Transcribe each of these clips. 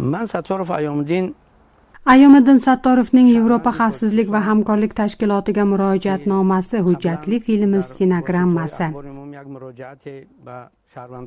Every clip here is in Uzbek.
من ستارف ایام‌الدین Ayyomiddin Sattorovning Yevropa xavfsizlik va hamkorlik tashkilotiga murojaatnomasi hujjatli filmi stenogrammasi.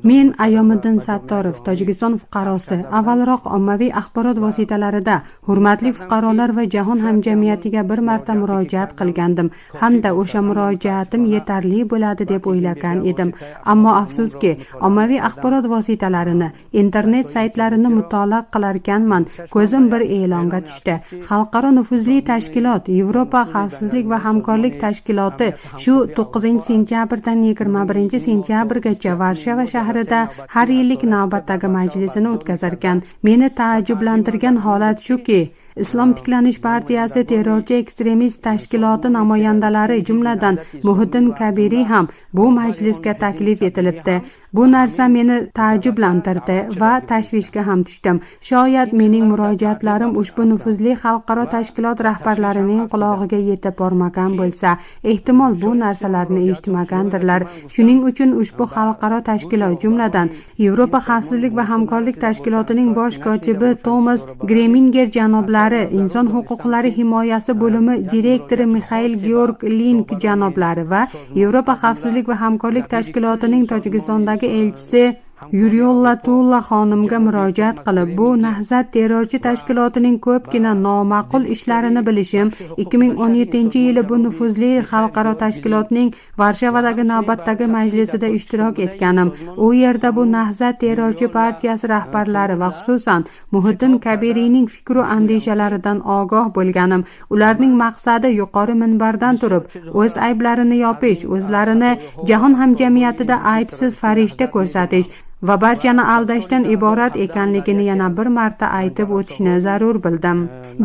Men Ayyomiddin Sattorov, Tojikiston fuqarosi, avvalroq ommaviy axborot vositalarida hurmatli fuqarolar va jahon hamjamiyatiga bir marta murojaat qilgandim hamda o'sha murojaatim yetarli bo'ladi deb o'ylagan edim. Ammo afsuski, ommaviy axborot vositalarini, internet saytlarini mutolaa qilar ekanman, ko'zim bir e'longa tushdi. Xalqaro nufuzli tashkilot, Yevropa xavfsizlik va hamkorlik tashkiloti shu 9-sentyabrdan 21-sentyabrgacha Varshava shahrida har yillik navbatdagi majlisini o'tkazar ekan. Meni taajjublantirgan holat shuki, Islom tiklanish partiyasi terrorchi ekstremist tashkiloti namoyandalari, jumladan Muhiddin Kabiriy ham bu majlisga taklif etilibdi. Bu narsa meni taajjublantirdi va tashvishga ham tushdim. Shoyat mening murojaatlarim ushbu nufuzli xalqaro tashkilot rahbarlarining qulog'iga yetib bormagan bo'lsa, ehtimol bu narsalarni eshitmagandirlar. Shuning uchun ushbu xalqaro tashkilot, jumladan Yevropa xavfsizlik va hamkorlik tashkilotining bosh kotibi Tomas Greminger janoblari, inson huquqlari himoyasi bo'limi direktori Mixail Georg Link janoblari va Yevropa xavfsizlik va hamkorlik tashkilotining Tojikistondagi elchisi Yuriolla Tulla xonimga murojaat qilib, bu Nahzat terrorchi tashkilotining ko'pgina noma'qul ishlarini bilishim, 2017-yili bu nufuzli xalqaro tashkilotning Varshavadagi navbatdagi majlisida ishtirok etganim, u yerda bu Nahzat terrorchi partiyasi rahbarlari va xususan Muhiddin Kabiriyning fikru andishalaridan ogoh bo'lganim, ularning maqsadi yuqori minbardan turib, o'z ayblarini yopish, o'zlarini jahon hamjamiyatida aybsiz farishta ko'rsatish va barchani aldashdan iborat ekanligini yana bir marta aytib o'tishni zarur bildim.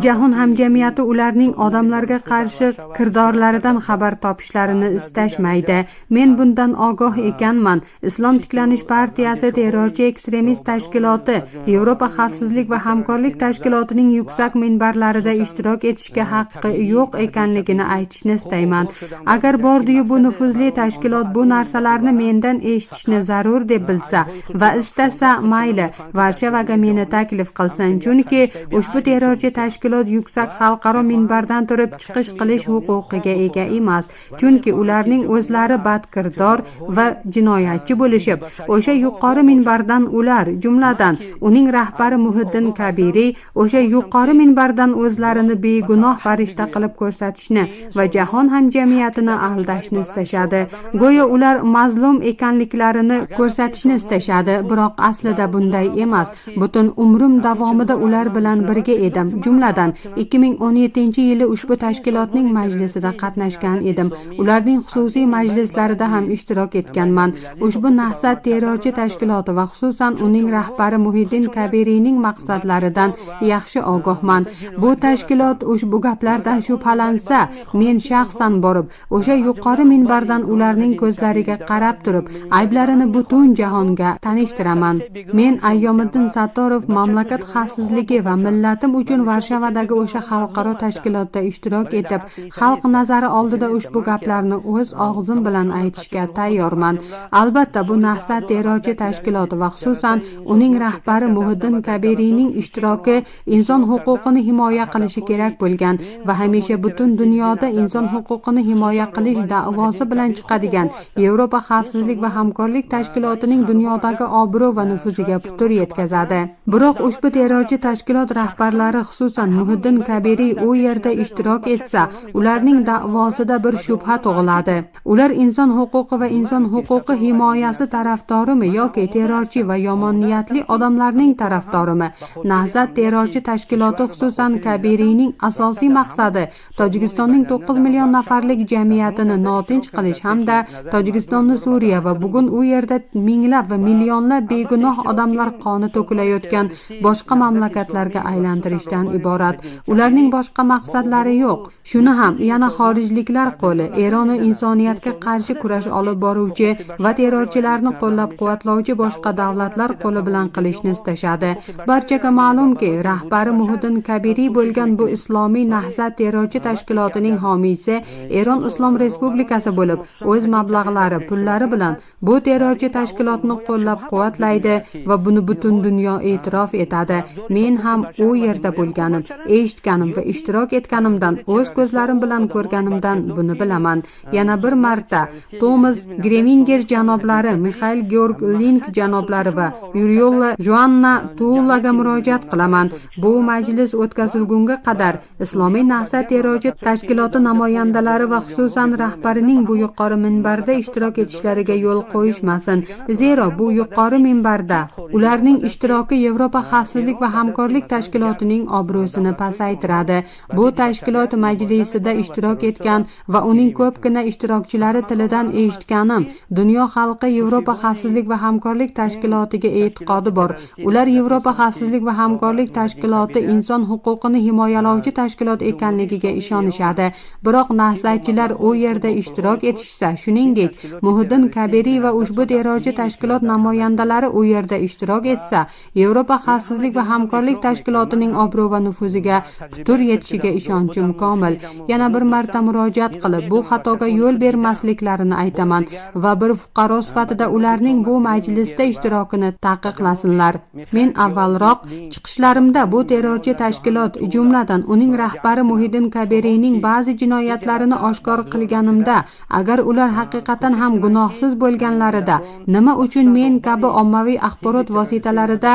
Jahon hamjamiyati ularning odamlarga qarshi kirdorlaridan xabar topishlarini istashmaydi. Men bundan ogoh ekanman. Islom tiklanish partiyasi terrorchi ekstremist tashkiloti Yevropa xavfsizlik va hamkorlik tashkilotining yuksak minbarlarida ishtirok etishga haqqi yo'q ekanligini aytishni istayman. Agar bordi-yu bu nufuzli tashkilot bu narsalarni mendan eshitishni zarur deb bilsa va istasa, mayli, Varshavaga meni taklif qilsin, chunki ushbu terrorchi tashkilot yuksak xalqaro minbardan turib chiqish qilish huquqiga ega emas, chunki ularning o'zlari badkirdor va jinoyatchi bo'lishib, o'sha yuqori minbardan ular, jumladan uning rahbari Muhiddin Kabiriy, o'sha yuqori minbardan o'zlarini begunoh farishta qilib ko'rsatishni va jahon hamjamiyatini aldashni istashadi. Go'yo ular mazlum ekanliklarini ko'rsatishni istashadi. Biroq aslida bunday emas. Butun umrim davomida ular bilan birga edim. Jumladan 2017-yili ushbu tashkilotning majlisida qatnashgan edim. Ularning xususiy majlislarida ham ishtirok etganman. Ushbu Nahzat terrorchi tashkiloti va xususan uning rahbari Muhiddin Kabiriyning maqsadlaridan yaxshi ogohman. Bu tashkilot ushbu gaplardan shubhalansa, men shaxsan borib, o'sha yuqori minbardan ularning ko'zlariga qarab turib, ayblarini butun jahonga tanishtiraman. Men Ayyomiddin Sattorov mamlakat xavfsizligi va millatim uchun Varshavadagi o'sha xalqaro tashkilotda ishtirok etib, xalq nazari oldida ushbu gaplarni o'z og'zim bilan aytishga tayyorman. Albatta, bu Nahzat terrorchi tashkiloti va xususan uning rahbari Muhiddin Kabiriyning ishtiroki inson huquqini himoya qilishi kerak bo'lgan va hamisha butun dunyoda inson huquqini himoya qilish da'vosi bilan chiqadigan Yevropa xavfsizlik va hamkorlik tashkilotining dunyodagi obro' va nufuziga putur yetkazadi. Biroq ushbu terrorchi tashkilot rahbarlari, xususan Muhiddin Kabiriy u yerda ishtirok etsa, ularning da'vosida bir shubha tug'iladi. Ular inson huquqi va inson huquqi himoyasi tarafdorimi yoki terrorchi va yomon niyatli odamlarning tarafdorimi? Nahzat terrorchi tashkiloti, xususan Kabiriyning asosiy maqsadi Tojikistonning 9 million nafarlik jamiyatini notinch qilish hamda Tojikistonni Suriya va bugun u yerda minglab va millionlab begunoh odamlar qoni to'kilayotgan boshqa mamlakatlarga aylantirishdan iborat. Ularning boshqa maqsadlari yo'q. Shuni ham yana xorijliklar qo'li, Eron va insoniyatga qarshi kurash olib boruvchi va terrorchilarni qo'llab-quvvatlovchi boshqa davlatlar qo'li bilan qilishni istashadi. Barchaga ma'lumki, rahbari Muhiddin Kabiriy bo'lgan bu islomiy Nahzat terrorchi tashkilotining homiysi Eron Islom Respublikasi bo'lib, o'z mablag'lari, pullari bilan bu terrorchi tashkilotni qo'llab qo'llab-quvvatlaydi va buni butun dunyo e'tirof etadi. Men ham u yerda bo'lganim, eshitganim va ishtirok etganimdan, o'z ko'zlarim bilan ko'rganimdan buni bilaman. Yana bir marta Tomas Greminger janoblari, Mixail Georglink janoblari va Yuriola Joanna Tuulaga murojaat qilaman. Bu majlis o'tkazilgunga qadar Islomiy Nahsat terrorchi tashkiloti namoyandalari va xususan rahbarining bu yuqori minbarda ishtirok etishlariga yo'l qo'yishmasin. Zero bu yuqori minbarda ularning ishtiroki Yevropa xavfsizlik va hamkorlik tashkilotining obro'sini pasaytiradi. Bu tashkilot majlisida ishtirok etgan va uning ko'pgina ishtirokchilari tilidan eshitganim, dunyo xalqi Yevropa xavfsizlik va hamkorlik tashkilotiga e'tiqodi bor. Ular Yevropa xavfsizlik va hamkorlik tashkiloti inson huquqini himoyalovchi tashkilot ekanligiga ishonishadi. Biroq nahsatchilar u yerda ishtirok etishsa, shuningdek, Muhiddin Kabiriy va ushbu terrorchi tashkilot namoyandalari u yerda ishtirok etsa, Yevropa xavfsizlik va hamkorlik tashkilotining obro' va nufuziga putur yetishiga ishonchim komil. Yana bir marta murojaat qilib, bu xatoga yo'l bermasliklarini aytaman va bir fuqaro sifatida ularning bu majlisda ishtirokini taqiqlasinlar. Men avvalroq chiqishlarimda bu terrorchi tashkilot, jumladan uning rahbari Muhiddin Kabiriyning ba'zi jinoyatlarini oshkor qilganimda, agar ular haqiqatan ham gunohsiz bo'lganlarida, nima uchun men kabi ommaviy axborot vositalarida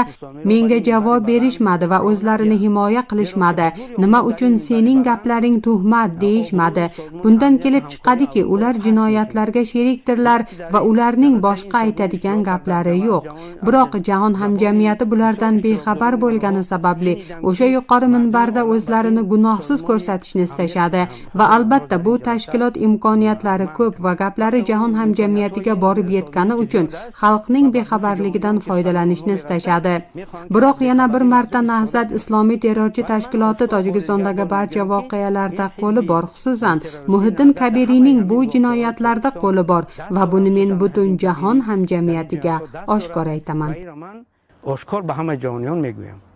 menga javob berishmadi va o'zlarini himoya qilishmadi? Nima uchun sening gaplaring tuhmat deyishmadi? Bundan kelib chiqadiki, ular jinoyatlarga sherikdirlar va ularning boshqa aytadigan gaplari yo'q. Biroq jahon hamjamiyati bulardan bexabar bo'lgani sababli o'sha yuqori minbarda o'zlarini gunohsiz ko'rsatishni istashadi va albatta bu tashkilot imkoniyatlari ko'p va gaplari jahon hamjamiyatiga borib yetgani uchun xalqning bexabarligidan foydalanishni istashadi. Biroq yana bir marta Nahzat islomiy terrorchi tashkiloti Tojikistondagi barcha voqealarda qo'li bor, xususan Muhiddin Kabiriyning bu jinoyatlarda qo'li bor va buni men butun jahon hamjamiyatiga oshkor aytaman. oshkor به همه جهانیان میگویم.